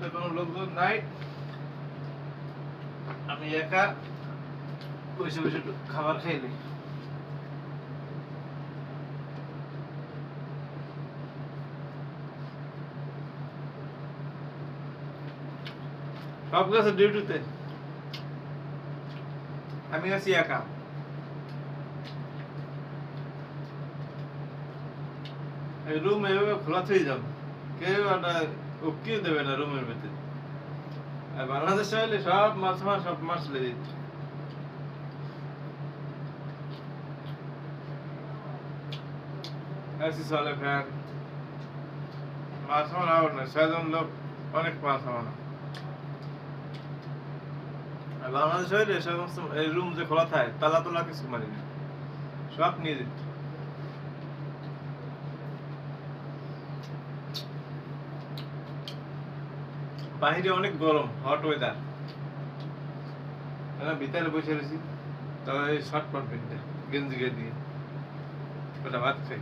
সাথে কোনো লোকজন নাই, আমি একা বসে বসে একটু খাবার খাইলি। সব গেছে ডিউটিতে, আমি আছি একা। এই রুম এভাবে খোলা থেকে যাব, কেউ একটা উকিও দেবে না রুমের ভিতরে। আর বাংলাদেশে হলে সব মাছ লেগে দিচ্ছে। এসি চলে, ফ্যান, মাছ মারা না, 6 জন লোক অনেক মাছ মারা। আর বাংলাদেশ হইলে সমস্ত এই রুম যে খোলা থাকে, তালা তোলা কিছু মারি না, সব নিয়ে যেত। বাহিরে অনেক গরম, হট ওয়েদার, ভিতরে বসে রয়েছি, তবে এই শর্ট প্যান্ট গেঞ্জি দিয়ে ওটা ভাত খাই।